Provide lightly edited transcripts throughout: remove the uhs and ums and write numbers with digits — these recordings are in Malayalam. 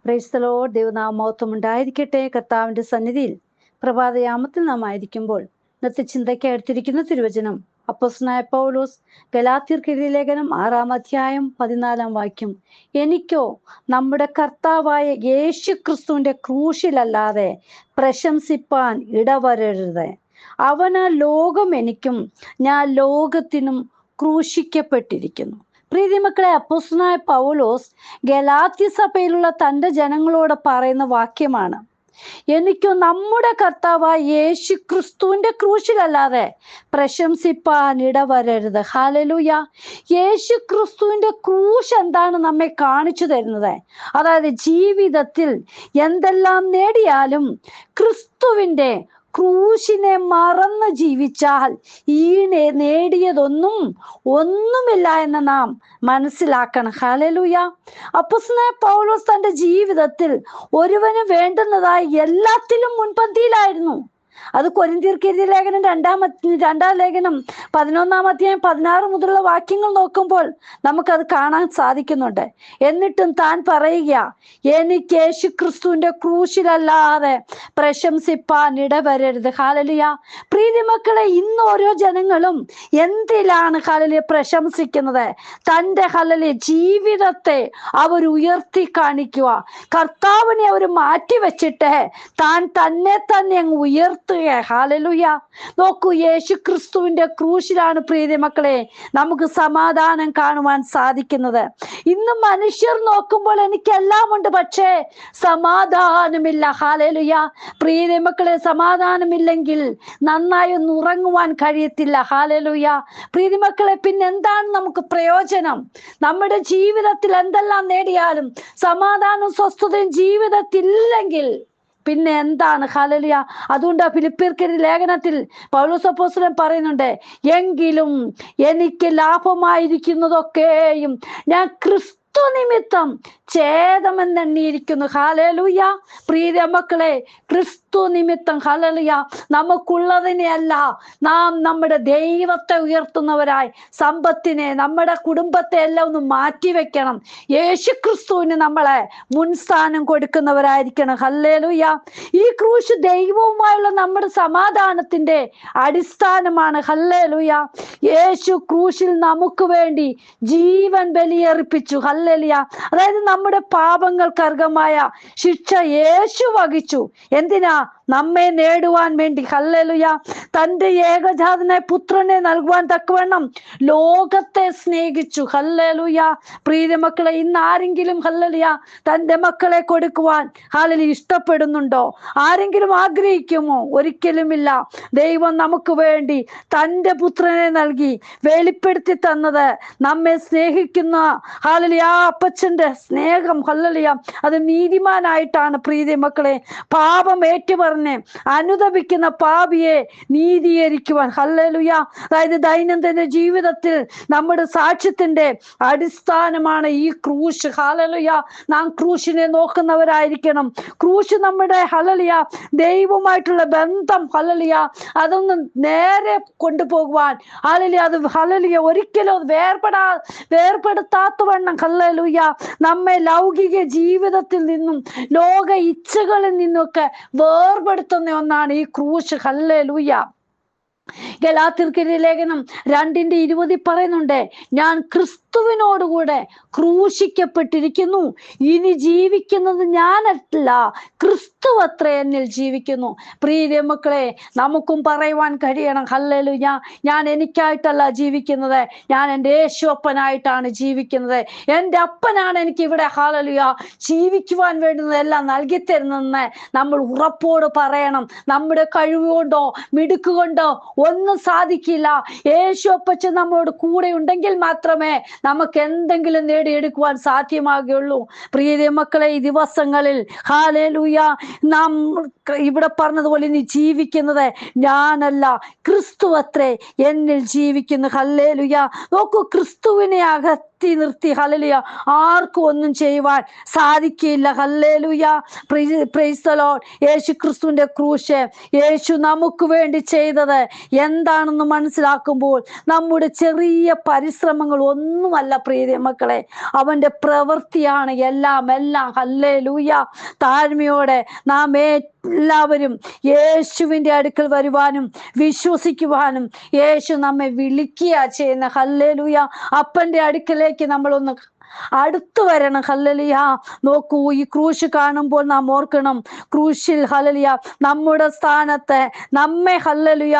Price the Lord. ദൈവനാമമഹത്വം ഉണ്ടായിരിക്കട്ടെ. കർത്താവിന്റെ സന്നിധിയിൽ പ്രഭാതയാമത്തിൽ നാം ആയിരിക്കുമ്പോൾ ഇന്നത്തെ ചിന്തയ്ക്ക് എടുത്തിരിക്കുന്ന തിരുവചനം അപ്പോസ്തലനായ പൗലോസ് ഗലാത്യർക്കെതിരെ ലേഖനം 6-ാം അധ്യായം 14-ാം വാക്യം. എനിക്കോ നമ്മുടെ കർത്താവായ യേശു ക്രിസ്തുവിന്റെ ക്രൂശിലല്ലാതെ പ്രശംസിപ്പാൻ ഇടവരരുത്. അവനാൽ ലോകം എനിക്കും ഞാൻ ലോകത്തിനും ക്രൂശിക്കപ്പെട്ടിരിക്കുന്നു. പ്രീതിമക്കളെ, അപ്പോസ്തലനായ പൗലോസ് ഗലാത്യ സഭയിലുള്ള തൻ്റെ ജനങ്ങളോട് പറയുന്ന വാക്യമാണ്. എനിക്കോ നമ്മുടെ കർത്താവായ യേശു ക്രിസ്തുവിന്റെ ക്രൂശിലല്ലാതെ പ്രശംസിപ്പാൻ ഇടവരരുത്. ഹല്ലേലൂയ. യേശു ക്രിസ്തുവിന്റെ ക്രൂശ് എന്താണ് നമ്മെ കാണിച്ചു തരുന്നത്? അതായത് ജീവിതത്തിൽ എന്തെല്ലാം നേടിയാലും ക്രിസ്തുവിന്റെ ക്രൂശിനെ മറന്ന് ജീവിച്ചാൽ ഈ ഒന്നുമില്ല എന്ന് നാം മനസ്സിലാക്കണം. ഹല്ലേലൂയ. അപ്പോസ്തലനായ പൗലോസ് തന്റെ ജീവിതത്തിൽ ഒരുവന് വേണ്ടുന്നതായി എല്ലാത്തിലും മുൻപന്തിയിലായിരുന്നു. അത് കൊരിന്ത്യർക്കെതിരെ ലേഖനം 2-ാം ലേഖനം 11-ാം അധ്യായം 16 മുതലുള്ള വാക്യങ്ങൾ നോക്കുമ്പോൾ നമുക്കത് കാണാൻ സാധിക്കുന്നുണ്ട്. എന്നിട്ടും താൻ പറയുക, എനിക്ക് യേശു ക്രിസ്തുവിന്റെ ക്രൂശിലല്ലാതെ പ്രശംസിപ്പാൻ ഇടവരരുത്. ഹല്ലേലൂയ. പ്രീതിമക്കളെ, ഇന്ന് ഓരോ ജനങ്ങളും എന്തിലാണ് ഹല്ലേലൂയ പ്രശംസിക്കുന്നത്? തൻ്റെ ഹല്ലേലൂയ ജീവിതത്തെ അവർ ഉയർത്തി കാണിക്കുക. കർത്താവിനെ അവർ മാറ്റിവെച്ചിട്ട് താൻ തന്നെ അങ്ങ് ഉയർത്തുക. ഹല്ലേലൂയ. നോക്കൂ, യേശു ക്രിസ്തുവിന്റെ ക്രൂശിലാണ് പ്രീതിമക്കളെ നമുക്ക് സമാധാനം കാണുവാൻ സാധിക്കുന്നത്. ഇന്ന് മനുഷ്യർ നോക്കുമ്പോൾ എനിക്കെല്ലാം ഉണ്ട്, പക്ഷേ സമാധാനമില്ല. ഹല്ലേലൂയ. പ്രീതിമക്കളെ, സമാധാനമില്ലെങ്കിൽ നന്നായി ഒന്ന് ഉറങ്ങുവാൻ കഴിയത്തില്ല. ഹല്ലേലൂയ. പ്രീതിമക്കളെ, പിന്നെന്താണ് നമുക്ക് പ്രയോജനം? നമ്മുടെ ജീവിതത്തിൽ എന്തെല്ലാം നേടിയാലും സമാധാനവും സ്വസ്ഥതയും ജീവിതത്തിൽ ഇല്ലെങ്കിൽ പിന്നെ എന്താണ്? ഹല്ലേലൂയ. അതുകൊണ്ട് ഫിലിപ്പിയർക്കെതിരെ ലേഖനത്തിൽ പൗലോസ് അപ്പോസ്തലൻ പറയുന്നുണ്ട്, എങ്കിലും എനിക്ക് ലാഭമായിരിക്കുന്നതൊക്കെയും ഞാൻ ക്രിസ്തു നിമിത്തം ഛേദമെന്നെണ്ണിയിരിക്കുന്നു. ഹല്ലേലൂയ. പ്രിയ മക്കളെ, ക്രിസ്തു നിമിത്തം ഹല്ലേലൂയ നമുക്കുള്ളതിനെയല്ല, നാം നമ്മുടെ ദൈവത്തെ ഉയർത്തുന്നവരായി സമ്പത്തിനെ, നമ്മുടെ കുടുംബത്തെ എല്ലാം ഒന്ന് മാറ്റിവെക്കണം. യേശു ക്രിസ്തുവിന് നമ്മളെ മുൻസ്ഥാനം കൊടുക്കുന്നവരായിരിക്കണം. ഹല്ലേലൂയ. ഈ ക്രൂശ് ദൈവവുമായുള്ള നമ്മുടെ സമാധാനത്തിന്റെ അടിസ്ഥാനമാണ്. ഹല്ലേലൂയ. യേശു ക്രൂശിൽ നമുക്ക് വേണ്ടി ജീവൻ ബലിയർപ്പിച്ചു. ഹല്ലേലൂയ. അതായത് നമ്മുടെ പാപങ്ങൾക്ക് അർഹമായ ശിക്ഷ യേശു വഹിച്ചു. എന്തിനാ? നമ്മെ നേടുവാൻ വേണ്ടി. ഹല്ലേലൂയ. തൻ്റെ ഏകജാതനായ പുത്രനെ നൽകുവാൻ തക്കവണ്ണം ലോകത്തെ സ്നേഹിച്ചു. ഹല്ലേലൂയ. പ്രിയമക്കളെ, ഇന്ന് ആരെങ്കിലും ഹല്ലേലൂയ തൻ്റെ മക്കളെ കൊടുക്കുവാൻ ഹല്ലേലൂയ ഇഷ്ടപ്പെടുന്നുണ്ടോ? ആരെങ്കിലും ആഗ്രഹിക്കുമോ? ഒരിക്കലുമില്ല. ദൈവം നമുക്ക് വേണ്ടി തൻ്റെ പുത്രനെ നൽകി വെളിപ്പെടുത്തി തന്നത് നമ്മെ സ്നേഹിക്കുന്ന ഹല്ലേലൂയ അപ്പച്ചന്റെ സ്നേഹം. ഹല്ലേലൂയ. അത് നീതിമാനായിട്ടാണ്. പ്രീതി മക്കളെ, പാപം ഏറ്റുപറഞ്ഞ് അനുതപിക്കുന്ന പാപിയെ നീതീകരിക്കുവാൻ. ഹല്ലേലൂയ. അതായത് ദൈനംദിന ജീവിതത്തിൽ നമ്മുടെ സാക്ഷ്യത്തിന്റെ അടിസ്ഥാനമാണ് ഈ ക്രൂശ്. ഹല്ലേലൂയ. നാം ക്രൂശിനെ നോക്കുന്നവരായിരിക്കണം. ക്രൂശ് നമ്മുടെ ഹല്ലേലൂയ ദൈവവുമായിട്ടുള്ള ബന്ധം ഹല്ലേലൂയ അതൊന്ന് നേരെ കൊണ്ടുപോകുവാൻ ഹല്ലേലൂയ അത് ഹല്ലേലൂയ ഒരിക്കലും വേർപെടുത്താത്തവണ്ണം ഹല്ലേലൂയ നമ്മെ ലൗകിക ജീവിതത്തിൽ നിന്നും ലോക ഇച്ഛകളിൽ നിന്നൊക്കെ വേർപെടുത്തുന്ന ഒന്നാണ് ഈ ക്രൂശ്. ഹല്ലേലൂയ. ഗലാത്യർക്കെതിരെ ലേഖനം 2:20 പറയുന്നുണ്ട്, ഞാൻ ക്രിസ്തുവിനോടുകൂടെ ക്രൂശിക്കപ്പെട്ടിരിക്കുന്നു. ഇനി ജീവിക്കുന്നത് ഞാനല്ല, ക്രിസ്തു അത്രേ എന്നിൽ ജീവിക്കുന്നു. പ്രിയ മക്കളെ, നമുക്കും പറയുവാൻ കഴിയണം, ഹല്ലേലൂയ, ഞാൻ എനിക്കായിട്ടല്ല ജീവിക്കുന്നത്, ഞാൻ എൻ്റെ യേശു അപ്പനായിട്ടാണ് ജീവിക്കുന്നത്. എൻ്റെ അപ്പനാണ് എനിക്ക് ഇവിടെ ഹല്ലേലൂയ ജീവിക്കുവാൻ വേണ്ടുന്നതെല്ലാം നൽകി തരുന്നതെന്ന് നമ്മൾ ഉറപ്പോട് പറയണം. നമ്മുടെ കഴിവുകൊണ്ടോ മിടുക്കുകൊണ്ടോ ഒന്നും സാധിക്കില്ല. യേശു അപ്പച്ചൻ നമ്മോട് കൂടെ ഉണ്ടെങ്കിൽ മാത്രമേ നമുക്ക് എന്തെങ്കിലും നേടിയെടുക്കുവാൻ സാധ്യമാകുകയുള്ളൂ. പ്രിയ മക്കളെ, ഈ ദിവസങ്ങളിൽ ഹല്ലേലൂയ നാം ഇവിടെ പറഞ്ഞതുപോലെ ഇനി ജീവിക്കുന്നത് ഞാനല്ല, ക്രിസ്തു അത്രേ എന്നിൽ ജീവിക്കുന്നു. ഹല്ലേലൂയ. നോക്കൂ, ക്രിസ്തുവിനെ അകറ്റി നിർത്തി ഹല്ലേലൂയ ആർക്കും ഒന്നും ചെയ്യുവാൻ സാധിക്കില്ല. Hallelujah. Praise the Lord. Yesu ക്രിസ്തുവിന്റെ ക്രൂശ് യേശു നമുക്ക് വേണ്ടി ചെയ്തത് എന്താണെന്ന് മനസ്സിലാക്കുമ്പോൾ നമ്മുടെ ചെറിയ പരിശ്രമങ്ങൾ ഒന്നുമല്ല പ്രിയ മക്കളെ, അവന്റെ പ്രവൃത്തിയാണ് എല്ലാം എല്ലാം. ഹല്ലേലൂയ. താഴ്മയോടെ നാം എല്ലാവരും യേശുവിന്റെ അടുക്കൽ വരുവാനും വിശ്വസിക്കുവാനും യേശു നമ്മെ വിളിക്കുക ചെയ്യുന്ന. ഹല്ലേലൂയ. അപ്പന്റെ അടുക്കലേക്ക് നമ്മളൊന്ന് അടുത്തു വരണം. ഹല്ലേലൂയ. നോക്കൂ, ഈ ക്രൂശ് കാണുമ്പോൾ നാം ഓർക്കണം, ക്രൂശിൽ ഹല്ലേലൂയ നമ്മുടെ സ്ഥാനത്ത് നമ്മെ ഹല്ലേലൂയ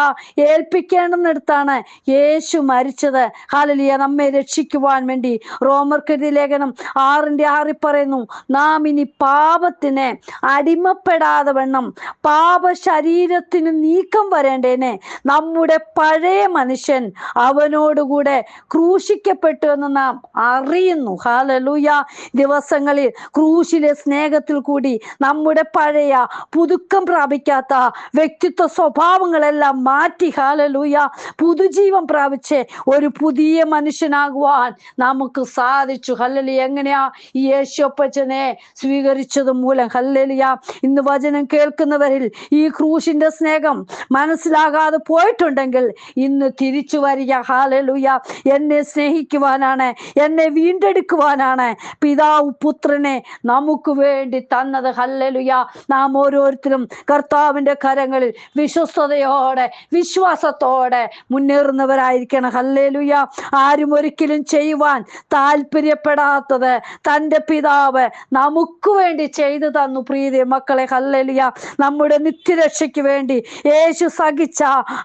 ഏൽപ്പിക്കേണ്ടുന്നിടത്താണ് യേശു മരിച്ചത്. ഹല്ലേലൂയ നമ്മെ രക്ഷിക്കുവാൻ വേണ്ടി. റോമർക്കെഴുതിയ ലേഖനം 6:6 പറയുന്നു, നാം ഇനി പാപത്തിന് അടിമപ്പെടാതെ വണ്ണം പാപ ശരീരത്തിന് നീക്കം വരേണ്ടേനെ നമ്മുടെ പഴയ മനുഷ്യൻ അവനോടുകൂടെ ക്രൂശിക്കപ്പെട്ടു എന്ന് നാം അറിയുന്നു. ഹല്ലേലൂയ. ദിവസങ്ങളിൽ ക്രൂശിലെ സ്നേഹത്തിൽ കൂടി നമ്മുടെ പഴയ പുതുക്കം പ്രാപിക്കാത്ത വ്യക്തിത്വ സ്വഭാവങ്ങളെല്ലാം മാറ്റി ഹല്ലേലൂയ പുതുജീവൻ പ്രാപിച്ച് ഒരു പുതിയ മനുഷ്യനാകുവാൻ നമുക്ക് സാധിച്ചു. ഹല്ലേലൂയ. എങ്ങനെയാ? ഈ യേശുപ്പച്ചനെ സ്വീകരിച്ചത് മൂലം. ഹല്ലേലൂയ. ഇന്ന് വചനം കേൾക്കുന്നവരിൽ ഈ ക്രൂശിന്റെ സ്നേഹം മനസ്സിലാകാതെ പോയിട്ടുണ്ടെങ്കിൽ ഇന്ന് തിരിച്ചു വരിക. ഹല്ലേലൂയ. എന്നെ സ്നേഹിക്കുവാനാണ്, എന്നെ വീണ്ടെടുക്കുവാനാണ് പിതാവ് പുത്രനെ നമുക്ക് വേണ്ടി തന്നത്. ഹല്ലേലൂയ. നാം ഓരോരുത്തരും കർത്താവിന്റെ കരങ്ങളിൽ വിശ്വസ്തയോടെ വിശ്വാസത്തോടെ മുന്നേറുന്നവരായിരിക്കണം. ഹല്ലേലൂയ. ആരും ഒരിക്കലും ചെയ്യുവാൻ താല്പര്യപ്പെടാത്തത് തൻ്റെ പിതാവ് നമുക്ക് വേണ്ടി ചെയ്തു തന്നു പ്രിയ മക്കളെ. ഹല്ലേലൂയ. നമ്മുടെ നിത്യരക്ഷയ്ക്ക് വേണ്ടി യേശു സഹിച്ച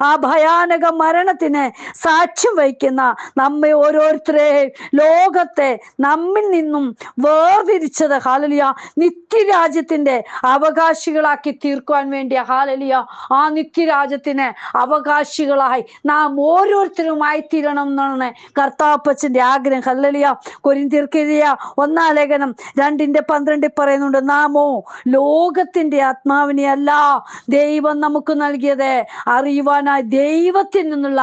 ആ ഭയാനക മരണത്തിന് സാക്ഷ്യം വഹിക്കുന്ന നമ്മെ ഓരോരുത്തരെയും ലോകത്തെ നമ്മിൽ നിന്നും വേർതിരിച്ചത് ഹല്ലേലൂയ നിത്യരാജ്യത്തിന്റെ അവകാശികളാക്കി തീർക്കുവാൻ വേണ്ടിയ. ഹല്ലേലൂയ. ആ നിത്യരാജ്യത്തിന് അവകാശികളായി നാം ഓരോരുത്തരുമായി തീരണം എന്നാണ് കർത്താപ്പച്ചന്റെ ആഗ്രഹം. ഹല്ലേലൂയ. കൊരിന്ത്യർക്കെഴുതിയ 1 ലേഖനം 2:12 പറയുന്നുണ്ട്, നാമോ ലോകത്തിന്റെ ആത്മാവിനെ അല്ല ദൈവം നമുക്ക് നൽകിയത്, അറിയുവാനായി ദൈവത്തിൽ നിന്നുള്ള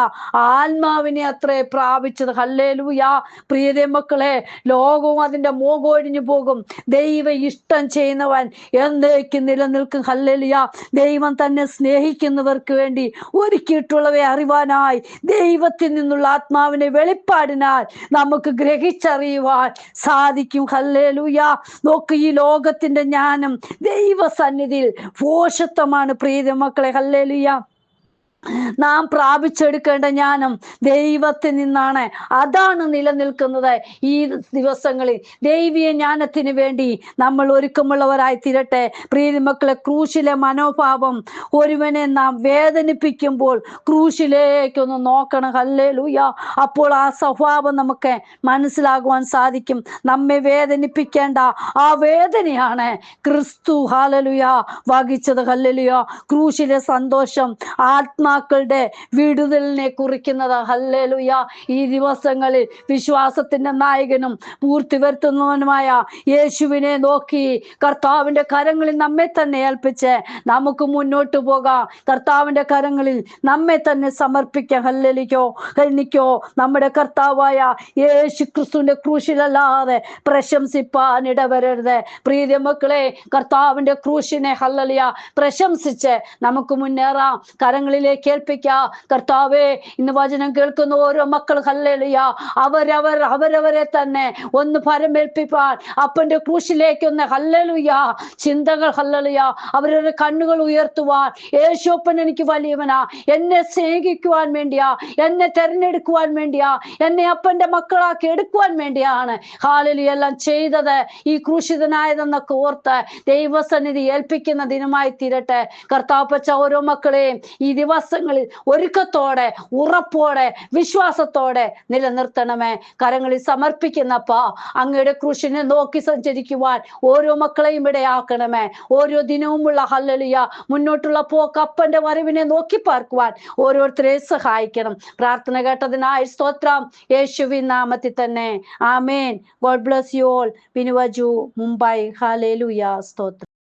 ആത്മാവിനെ അത്രേ പ്രാപിച്ചത്. ഹല്ലേലൂയ. പ്രിയരേ മക്കളെ, ലോകവും അതിന്റെ മോഹമൊഴിഞ്ഞു പോകും, ദൈവ ഇഷ്ടം ചെയ്യുന്നവൻ എന്നേക്കും നിലനിൽക്കും. ഹല്ലേലൂയ. ദൈവം തന്നെ സ്നേഹിക്കുന്നവർക്ക് വേണ്ടി ഒരുക്കിയിട്ടുള്ളവയെ അറിവാനായി ദൈവത്തിൽ നിന്നുള്ള ആത്മാവിനെ വെളിപ്പാടിനാൽ നമുക്ക് ഗ്രഹിച്ചറിയുവാൻ സാധിക്കും. ഹല്ലേലൂയ. നോക്ക്, ഈ ലോകത്തിന്റെ ജ്ഞാനം ദൈവസന്നിധിയിൽ ഭോഷത്വമാണ് പ്രിയ മക്കളെ. ഹല്ലേലൂയ. നാം പ്രാപിച്ചെടുക്കേണ്ട ജ്ഞാനം ദൈവത്തിൽ നിന്നാണ്. അതാണ് നിലനിൽക്കുന്നത്. ഈ ദിവസങ്ങളിൽ ദൈവീയ ജ്ഞാനത്തിന് വേണ്ടി നമ്മൾ ഒരുക്കമുള്ളവരായി തീരട്ടെ. പ്രിയ മക്കളെ, ക്രൂശിലെ മനോഭാവം ഒരുവനെ നാം വേദനിപ്പിക്കുമ്പോൾ ക്രൂശിലേക്കൊന്ന് നോക്കണം. ഹല്ലേലൂയ. അപ്പോൾ ആ സ്വഭാവം നമുക്ക് മനസ്സിലാകുവാൻ സാധിക്കും. നമ്മെ വേദനിപ്പിക്കേണ്ട ആ വേദനയാണ് ക്രിസ്തു ഹല്ലേലൂയ വഹിച്ചത്. ഹല്ലേലൂയ. ക്രൂശിലെ സന്തോഷം ആത്മാക്കളുടെ വിടുതലിനെ കുറിക്കുന്നത്. ഹല്ലേലൂയ. ഈ ദിവസങ്ങളിൽ വിശ്വാസത്തിന്റെ നായകനും പൂർത്തി വരുത്തുന്നവനുമായ യേശുവിനെ നോക്കി കർത്താവിന്റെ കരങ്ങളിൽ നമ്മെ തന്നെ ഏൽപ്പിച്ച് നമുക്ക് മുന്നോട്ട് പോകാം. കർത്താവിന്റെ കരങ്ങളിൽ നമ്മെ തന്നെ സമർപ്പിക്കാം. ഹല്ലേലൂയ. എനിക്കോ നമ്മുടെ കർത്താവായ യേശു ക്രിസ്തുവിന്റെ ക്രൂശിലല്ലാതെ പ്രശംസിപ്പാൻ ഇടവരരുത്. പ്രിയ മക്കളെ, കർത്താവിന്റെ ക്രൂശിനെ ഹല്ലേലൂയ പ്രശംസിച്ച് നമുക്ക് മുന്നേറാം. കരങ്ങളിലേക്ക് ഏൽപ്പിക്കാം. കർത്താവേ, ഇന്ന് വചനം കേൾക്കുന്ന ഓരോ മക്കൾ ഹല്ലേലൂയ അവരവരെ തന്നെ ഒന്ന് പരമേൽപ്പിപ്പാൻ അപ്പന്റെ ക്രൂശിലേക്കൊന്ന് ഹല്ലേലൂയ ചിന്തകൾ ഹല്ലേലൂയ അവരുടെ കണ്ണുകൾ ഉയർത്തുവാൻ. യേശുപ്പൻ എനിക്ക് വലിയവനാ, എന്നെ സ്നേഹിക്കുവാൻ വേണ്ടിയാ, എന്നെ തെരഞ്ഞെടുക്കുവാൻ വേണ്ടിയാ, എന്നെ അപ്പന്റെ മക്കളാക്കി എടുക്കുവാൻ വേണ്ടിയാണ് ഹല്ലേലൂയ എല്ലാം ചെയ്തത്. ഈ ക്രൂശിതനായതെന്നൊക്കെ ഓർത്ത് ദൈവസന്നിധി ഏൽപ്പിക്കുന്ന ദിനമായി തീരട്ടെ. കർത്താപ്പച്ച ഓരോ മക്കളെയും ഈ ദിവസങ്ങളിൽ ഒരുക്കത്തോടെ ഉറപ്പോടെ വിശ്വാസത്തോടെ നിലനിർത്തണമേ. കരങ്ങളിൽ സമർപ്പിക്കുന്നപ്പാ അങ്ങയുടെ ക്രൂശിനെ നോക്കി സഞ്ചരിക്കുവാൻ ഓരോ മക്കളെയും ഇടയാക്കണമേ. ഓരോ ദിനവുമുള്ള ഹല്ലേലൂയ മുന്നോട്ടുള്ള പോക്ക് അപ്പന്റെ വരവിനെ നോക്കി പാർക്കുവാൻ ഓരോരുത്തരെയും സഹായിക്കണം. പ്രാർത്ഥന കേട്ടതിനായി സ്തോത്രം, യേശുവിൻ നാമത്തിൽ തന്നെ. Amen. God bless you all. ബിനുവജു, മുംബൈ. ഹല്ലേലൂയ. സ്തോത്രം.